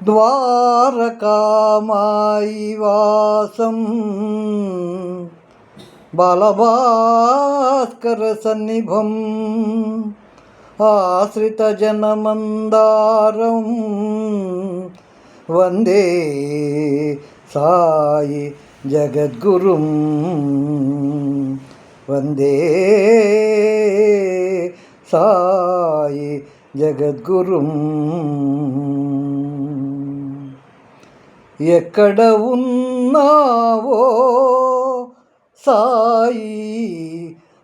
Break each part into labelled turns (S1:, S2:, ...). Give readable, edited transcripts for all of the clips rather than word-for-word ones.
S1: ద్వారకామాయి వాసం బాలభాస్కర సన్నిభం ఆశ్రితజనమందారం వందే సాయి జగద్గురుం వందే సాయి జగద్గురుం. ఎక్కడ ఉన్నావో సాయి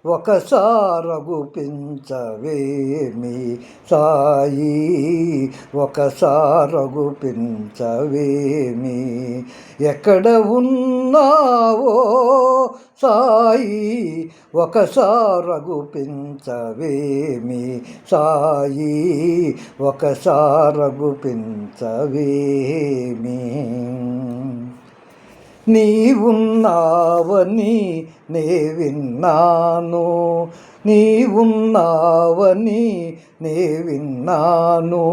S1: ఒకసారగుపించవేమి సాయి ఒకసారగుపించవేమి. ఎక్కడ ఉన్నావో సాయి ఒకసారగుపించవేమి సాయి ఒకసారగుపించవేమి. నీవున్నావని నే విన్నాను, నీవున్నావని నే విన్నాను,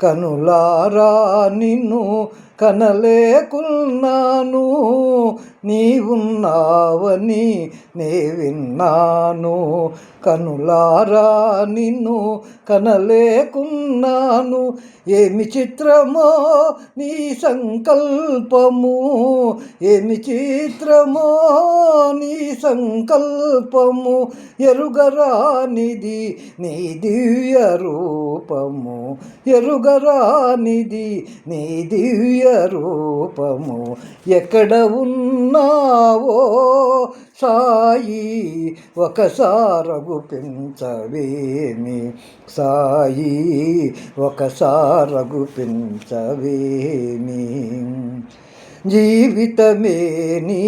S1: కనులారా నిన్ను కనలేకున్నాను. నీవున్నావని నే విన్నాను, కనులారా నిన్ను కనలేకున్నాను. ఏమి చిత్రమో నీ సంకల్పము, ఏమి చిత్రమో నీ సంకల్పము, ఎరుగరానిది నీ దివ్య రూపము, ఎరుగరానిది నీ దివ్య రూపము. ఎక్కడ ఉన్నావో సాయి ఒకసారగుపించవేమి సాయి ఒకసారగుపించవేమి. జీవితమే నీ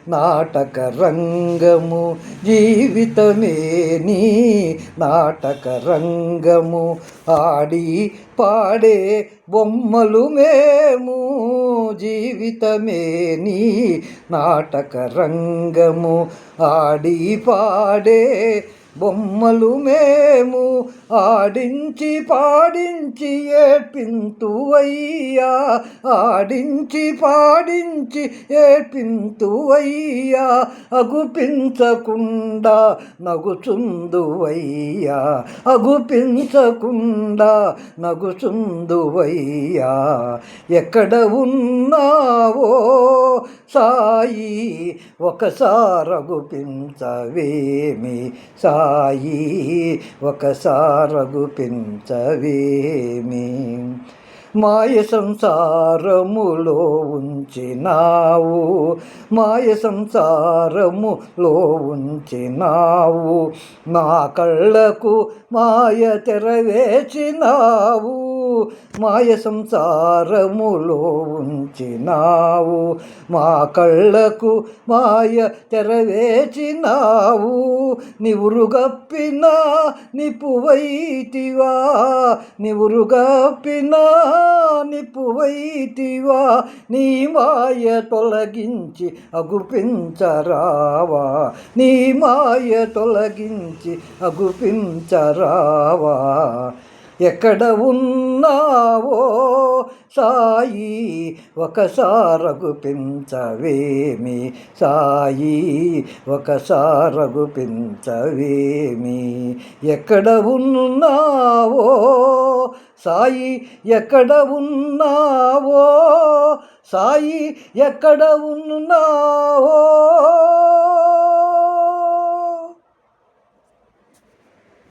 S1: నాటక రంగము, జీవితమే నీ నాటక రంగము, ఆడి పాడే బొమ్మలు మేము. జీవితమే నీ నాటక రంగము, ఆడి పాడే బొమ్మలు మేము. ఆడించి పాడించి ఏడ్పింతువయ్యా, ఆడించి పాడించి ఏడ్పింతువయ్యా, అగుపించకుండా నగుచుందువయ్యా, అగుపించకుండా నగుచుందువయ్యా. ఎక్కడ ఉన్నావో సాయి ఒకసారగుపించవేమి సాయి ఒకసారగుపించవేమి. మాయ సంసారములో ఉంచినావు, మాయ సంసారములో ఉంచినావు, నా కళ్ళకు మాయ తెరవేసినావు. మాయ సంసారములో ఉంచినావు, మా కళ్ళకు మాయ తెరవేసినావు. నివురుగప్పినా నిపువైతివా, నివురుగప్పినా నిపువైతివా, నీ మాయ తొలగించి అగుపించరావా, నీ మాయ తొలగించి అగుపించరావా. ఎక్కడ ఉన్నావో సాయి ఒకసారగుపించవేమి సాయి ఒకసారగుపించవేమి. ఎక్కడ ఉన్నావో సాయి ఎక్కడ ఉన్నావో సాయి ఎక్కడ ఉన్నావో.